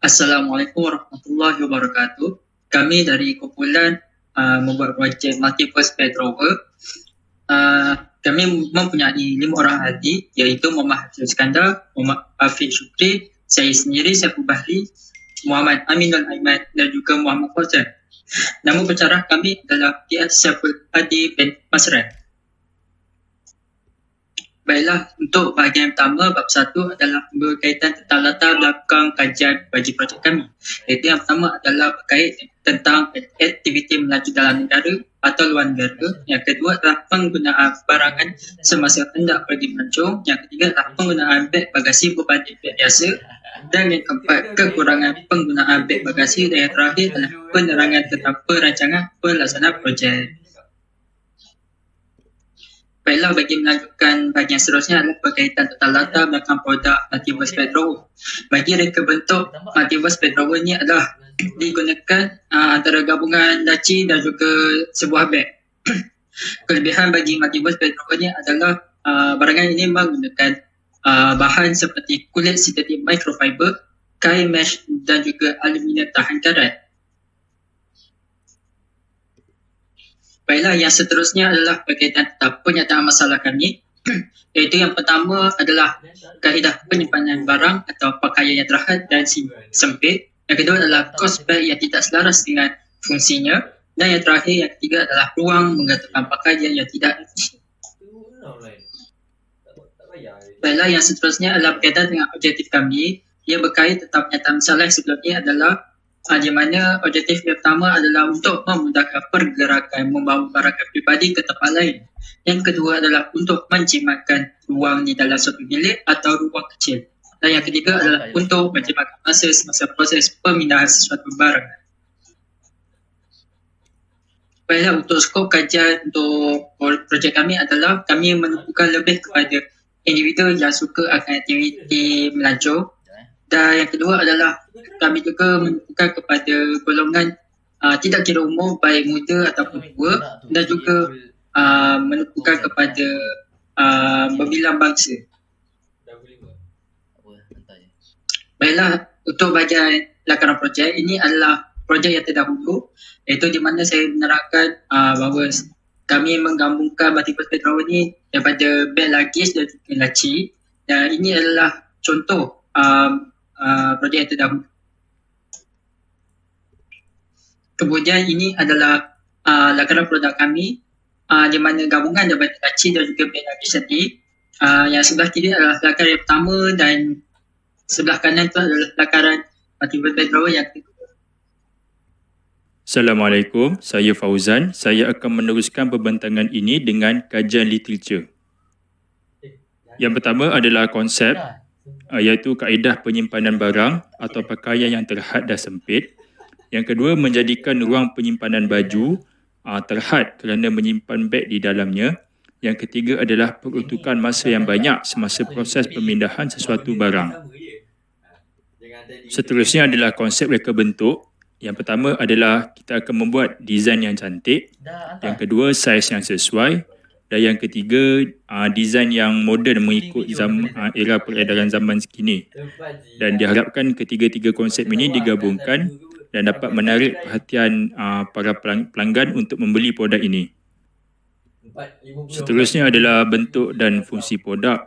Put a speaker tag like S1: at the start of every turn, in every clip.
S1: Assalamualaikum warahmatullahi wabarakatuh. Kami dari kumpulan membuat projek Multiverse Bedrover. Kami mempunyai 5 orang ahli, iaitu Muhammad Hafiz Iskandar, Muhammad Afiq Syukri, saya sendiri, Saiful Bahri, Muhammad Aminul Aiman dan juga Muhammad Fauzan. Nama pencerah kami adalah PS Saiful Hadi bin Masran. Baiklah, untuk bahagian pertama, bab 1 adalah berkaitan tentang latar belakang kajian bagi projek kami. Iaitu yang pertama adalah berkait tentang aktiviti melaju dalam negara atau luar negara. Yang kedua adalah penggunaan barangan semasa hendak pergi melancong. Yang ketiga adalah penggunaan beg bagasi berbanding beg biasa. Dan yang keempat, kekurangan penggunaan beg bagasi. Dan yang terakhir adalah penerangan tentang perancangan pelaksanaan projek. Baiklah, bagi melanjutkan bahagian seterusnya adalah berkaitan tentang latar belakang produk Multiverse Bedrover. Bagi reka bentuk Multiverse Bedrover ini adalah digunakan antara gabungan laci dan juga sebuah beg. Kelebihan bagi Multiverse Bedrover ini adalah barangan ini menggunakan bahan seperti kulit sintetik microfiber, kain mesh dan juga aluminium tahan karat. Baiklah, yang seterusnya adalah berkaitan tentang penyataan masalah kami. Iaitu yang pertama adalah kaedah penyimpanan barang atau pakaian yang terhad dan sempit. Yang kedua adalah kos beg yang tidak selaras dengan fungsinya. Dan yang terakhir, yang ketiga adalah ruang menggantung pakaian yang tidak efisien. Baiklah, yang seterusnya adalah berkaitan dengan objektif kami. Ia berkait tentang penyataan masalah yang sebelum ini adalah di mana objektif yang pertama adalah untuk memudahkan pergerakan membawa barangan pribadi ke tempat lain. Yang kedua adalah untuk menjimatkan ruang di dalam suatu bilik atau ruang kecil. Dan yang ketiga adalah untuk menjimatkan masa semasa proses pemindahan sesuatu barang. Baiklah, untuk skop kajian untuk projek kami adalah kami menumpukan lebih kepada individu yang suka akan aktiviti melancong. Dan yang kedua adalah kami juga menunjukkan kepada golongan tidak kira umur, baik muda ataupun tua, dan juga menunjukkan kepada berbilang bangsa. Baiklah, untuk bahagian lakaran projek, ini adalah projek yang terdahulu, iaitu di mana saya menerangkan bahawa kami menggabungkan Multiverse Bedrover ini daripada beg lagis dan juga laci. Dan ini adalah contoh projek yang terdahulu. Kemudian ini adalah lakaran produk kami di mana gabungan daripada laci dan juga beg lagis tadi. Yang sebelah kiri adalah lakaran yang pertama dan sebelah kanan itu adalah lakaran Multiverse Bedrover yang kedua.
S2: Assalamualaikum, saya Fauzan. Saya akan meneruskan pembentangan ini dengan kajian literature. Yang pertama adalah konsep, iaitu kaedah penyimpanan barang atau pakaian yang terhad dan sempit. Yang kedua, menjadikan ruang penyimpanan baju terhad kerana menyimpan beg di dalamnya. Yang ketiga adalah peruntukan masa yang banyak semasa proses pemindahan sesuatu barang. Seterusnya adalah konsep reka bentuk. Yang pertama adalah kita akan membuat desain yang cantik. Yang kedua, saiz yang sesuai. Dan yang ketiga, desain yang moden mengikut era peredaran zaman kini. Dan diharapkan ketiga-tiga konsep ini digabungkan dan dapat menarik perhatian para pelanggan untuk membeli produk ini. Seterusnya adalah bentuk dan fungsi produk.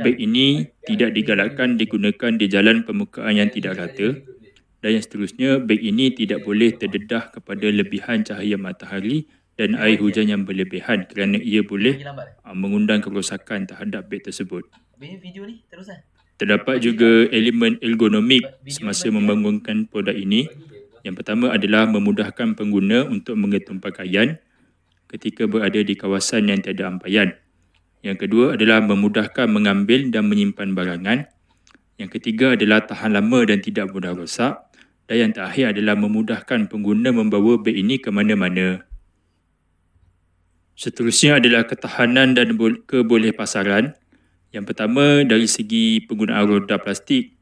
S2: Beg ini tidak digalakkan digunakan di jalan permukaan yang tidak rata. Dan yang seterusnya, beg ini tidak boleh terdedah kepada lebihan cahaya matahari dan air hujan yang berlebihan kerana ia boleh mengundang kerosakan terhadap beg tersebut. Terdapat juga elemen ergonomik semasa membangunkan produk ini. Yang pertama adalah memudahkan pengguna untuk menggantung pakaian ketika berada di kawasan yang tiada ampaian. Yang kedua adalah memudahkan mengambil dan menyimpan barangan. Yang ketiga adalah tahan lama dan tidak mudah rosak. Dan yang terakhir adalah memudahkan pengguna membawa beg ini ke mana-mana. Seterusnya adalah ketahanan dan kebolehpasaran. Yang pertama dari segi penggunaan roda plastik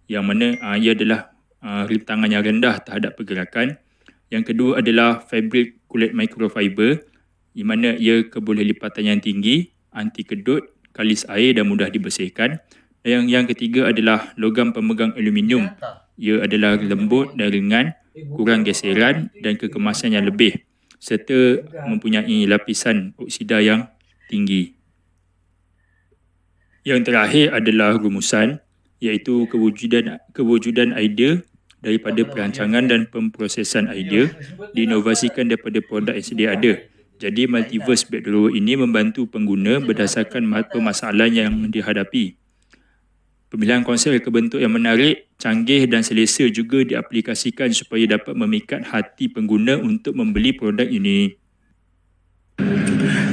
S2: yang mana ia adalah rintangan yang rendah terhadap pergerakan. Yang kedua adalah fabrik kulit microfiber di mana ia kebolehlipatan yang tinggi, anti kedut, kalis air dan mudah dibersihkan. Dan yang ketiga adalah logam pemegang aluminium Ia adalah lembut dan ringan, kurang geseran dan kekemasan yang lebih, serta mempunyai lapisan oksida yang tinggi. Yang terakhir adalah rumusan, iaitu kewujudan idea daripada perancangan dan pemprosesan idea diinovasikan daripada produk yang sedia ada. Jadi multiverse backdrawer ini membantu pengguna berdasarkan permasalahan yang dihadapi. Pemilihan konsep reka bentuk yang menarik, canggih dan selesa juga diaplikasikan supaya dapat memikat hati pengguna untuk membeli produk ini.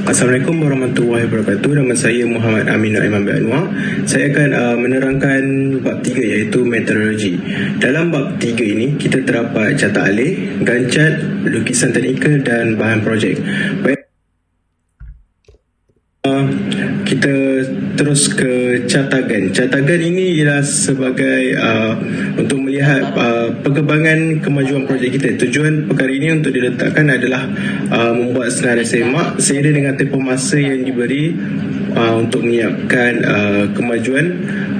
S3: Assalamualaikum warahmatullahi wabarakatuh. Nama saya Muhammad Amin Aiman Anwar. Saya akan menerangkan bab 3 iaitu meteorologi. Dalam bab 3 ini kita terdapat catat alih, gancat, lukisan teknikal dan bahan projek. Kita terus ke catagan. Catagan ini ialah sebagai untuk melihat perkembangan kemajuan projek kita. Tujuan perkara ini untuk diletakkan adalah membuat senarai semak seiring dengan tempoh masa yang diberi untuk menyiapkan kemajuan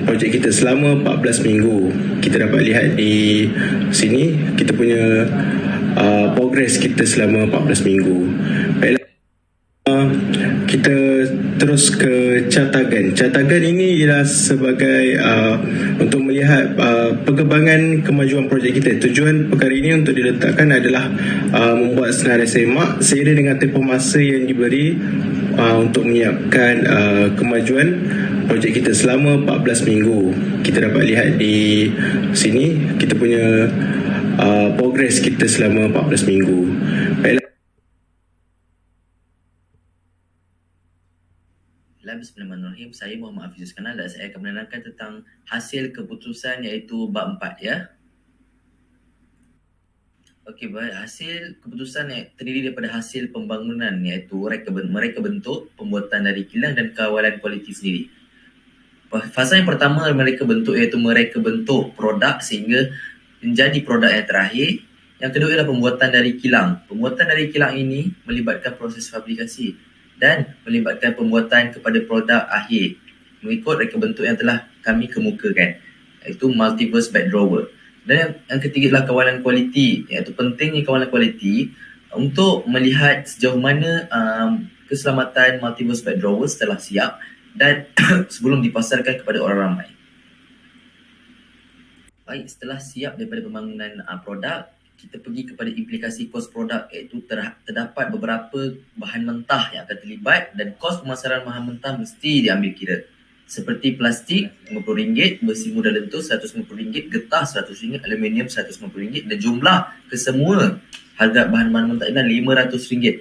S3: projek kita selama 14 minggu. Kita dapat lihat di sini kita punya progres kita selama 14 minggu. Baiklah, kita terus ke catagan. Catagan ini ialah sebagai untuk melihat perkembangan kemajuan projek kita. Tujuan perkara ini untuk diletakkan adalah membuat senarai semak seiring dengan tempoh masa yang diberi untuk menyiapkan kemajuan projek kita selama 14 minggu. Kita dapat lihat di sini kita punya progres kita selama 14 minggu. Baiklah.
S4: Bismillahirrahmanirrahim. Saya Muhammad Hafiz Kanal dan saya akan menerangkan tentang hasil keputusan iaitu bab 4 ya. Okey, baik. Hasil keputusan yang terdiri daripada hasil pembangunan iaitu mereka bentuk, pembuatan dari kilang dan kawalan kualiti sendiri. Fasa yang pertama mereka bentuk iaitu mereka bentuk produk sehingga menjadi produk yang terakhir. Yang kedua ialah pembuatan dari kilang. Pembuatan dari kilang ini melibatkan proses fabrikasi dan melibatkan pembuatan kepada produk akhir mengikut reka bentuk yang telah kami kemukakan, iaitu multiverse backdrawer. Dan yang ketiga adalah kawalan kualiti, iaitu pentingnya kawalan kualiti untuk melihat sejauh mana keselamatan multiverse backdrawer setelah siap dan sebelum dipasarkan kepada orang ramai. Baik, setelah siap daripada pembangunan produk, kita pergi kepada implikasi kos produk, iaitu terdapat beberapa bahan mentah yang akan terlibat dan kos pemasaran bahan mentah mesti diambil kira. Seperti plastik RM50, besi mudah lentur RM150, getah RM100, aluminium RM150 dan jumlah kesemua harga bahan-bahan mentah ini RM500.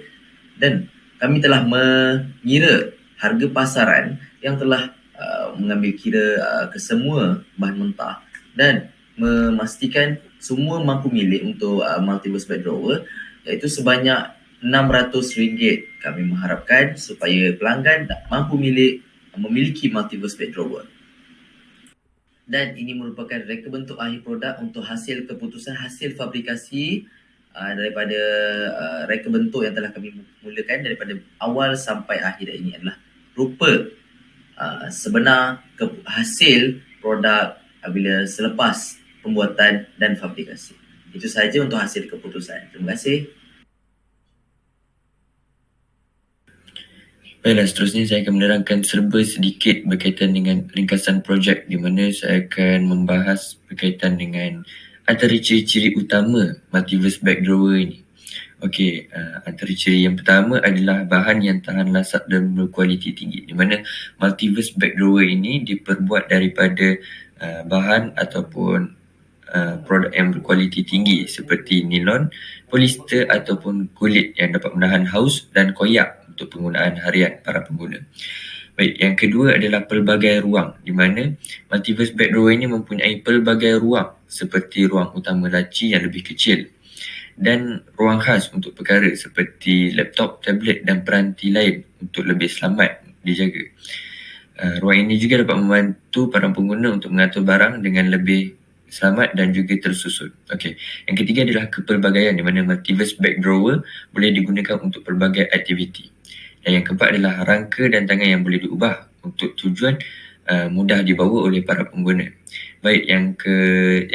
S4: Dan kami telah mengira harga pasaran yang telah mengambil kira kesemua bahan mentah dan memastikan semua mampu milik untuk multiverse backdrawer, iaitu sebanyak RM600. Kami mengharapkan supaya pelanggan mampu memiliki multiverse backdrawer. Dan ini merupakan reka bentuk akhir produk untuk hasil keputusan hasil fabrikasi daripada reka bentuk yang telah kami mulakan daripada awal sampai akhir. Ini adalah rupa sebenar hasil produk apabila selepas pembuatan dan fabrikasi. Itu sahaja untuk hasil keputusan. Terima kasih.
S5: Baiklah, seterusnya saya akan menerangkan serba sedikit berkaitan dengan ringkasan projek di mana saya akan membahas berkaitan dengan antara ciri-ciri utama multiverse backdrawer ini. Okey, antara ciri yang pertama adalah bahan yang tahan lasap dan berkualiti tinggi, di mana multiverse backdrawer ini diperbuat daripada bahan ataupun produk yang berkualiti tinggi seperti nilon, polister ataupun kulit yang dapat menahan haus dan koyak untuk penggunaan harian para pengguna. Baik, yang kedua adalah pelbagai ruang, di mana multiverse backdrawer ini mempunyai pelbagai ruang seperti ruang utama laci yang lebih kecil dan ruang khas untuk perkara seperti laptop, tablet dan peranti lain untuk lebih selamat dijaga. Ruang ini juga dapat membantu para pengguna untuk mengatur barang dengan lebih selamat dan juga tersusun. Okey, yang ketiga adalah kepelbagaian, di mana multiverse backdrawer boleh digunakan untuk pelbagai aktiviti. Dan yang keempat adalah rangka dan tangan yang boleh diubah untuk tujuan mudah dibawa oleh para pengguna. Baik, yang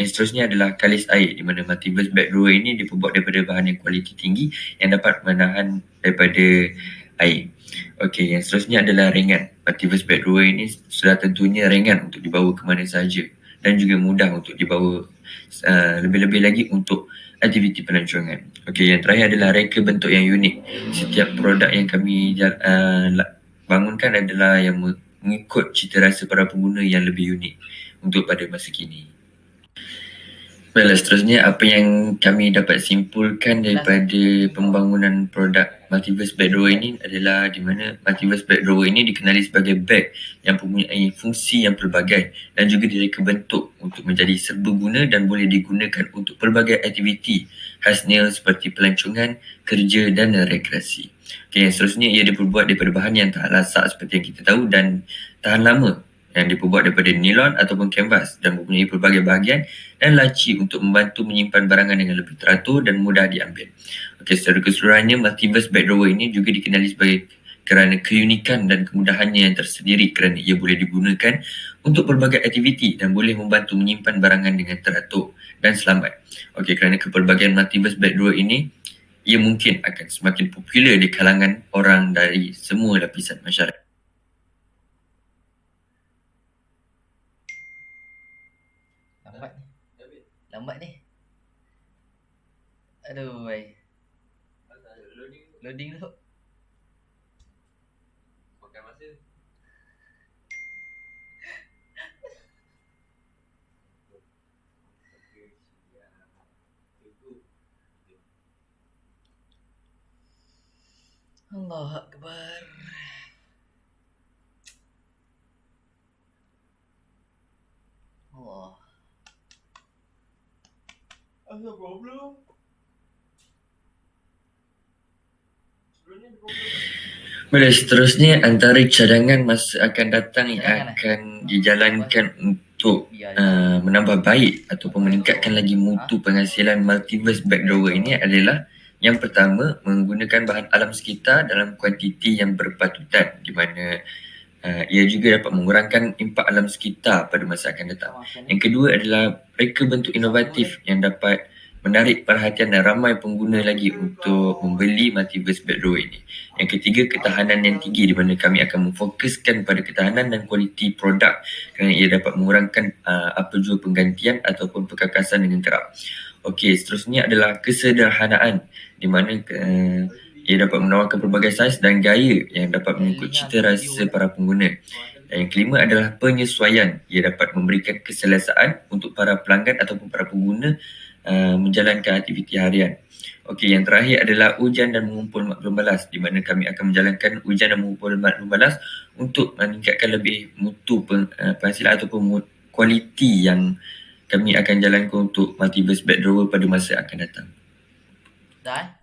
S5: seterusnya adalah kalis air, di mana multiverse bag drawer ini diperbuat daripada bahan yang kualiti tinggi yang dapat menahan daripada air. Okey, yang seterusnya adalah ringan. Multiverse bag drawer ini sudah tentunya ringan untuk dibawa ke mana sahaja dan juga mudah untuk dibawa, lebih-lebih lagi untuk aktiviti pelancongan. Okey, yang terakhir adalah reka bentuk yang unik. Setiap produk yang kami bangunkan adalah yang mengikut cita rasa para pengguna yang lebih unik untuk pada masa kini. Baiklah, seterusnya apa yang kami dapat simpulkan daripada pembangunan produk Multiverse Bag Drawer ini adalah di mana Multiverse Bag Drawer ini dikenali sebagai bag yang mempunyai fungsi yang pelbagai dan juga direka bentuk untuk menjadi serbaguna dan boleh digunakan untuk pelbagai aktiviti khasnya seperti pelancongan, kerja dan rekreasi. Okay, yang seterusnya ia diperbuat daripada bahan yang tahan lasak seperti yang kita tahu dan tahan lama, yang diperbuat daripada nilon ataupun kanvas dan mempunyai pelbagai bahagian dan laci untuk membantu menyimpan barangan dengan lebih teratur dan mudah diambil. Okey, secara keseluruhannya Multiverse Bag Drawer ini juga dikenali sebagai kerana keunikan dan kemudahannya yang tersendiri kerana ia boleh digunakan untuk pelbagai aktiviti dan boleh membantu menyimpan barangan dengan teratur dan selamat. Okey, kerana kepelbagaian Multiverse Bag Drawer ini, ia mungkin akan semakin popular di kalangan orang dari semua lapisan masyarakat.
S4: Lambat ni. Aduh, baik. Loading tu. Makan masa. Allah Akbar. Allah. Ada problem.
S5: Baik, seterusnya antara cadangan masa akan datang yang akan dijalankan untuk menambah baik ataupun meningkatkan lagi mutu penghasilan Multiverse Bag Drawer ini adalah yang pertama, menggunakan bahan alam sekitar dalam kuantiti yang berpatutan, di mana ia juga dapat mengurangkan impak alam sekitar pada masa akan datang. Yang kedua adalah reka bentuk inovatif yang dapat menarik perhatian dan ramai pengguna lagi untuk membeli Multiverse Bag Drawer ini. Yang ketiga, ketahanan yang tinggi, di mana kami akan memfokuskan pada ketahanan dan kualiti produk kerana ia dapat mengurangkan apa jua penggantian ataupun perkakasan dengan kerap. Okey, seterusnya adalah kesederhanaan, di mana ia dapat menawarkan pelbagai saiz dan gaya yang dapat mengikut cita rasa para pengguna. Dan yang kelima adalah penyesuaian. Ia dapat memberikan keselesaan untuk para pelanggan ataupun para pengguna menjalankan aktiviti harian. Okey, yang terakhir adalah ujian dan mengumpul maklum balas, di mana kami akan menjalankan ujian dan mengumpul maklum balas untuk meningkatkan lebih mutu penghasilan ataupun kualiti yang kami akan jalankan untuk Multiverse Bag Drawer pada masa akan datang.
S4: Dah?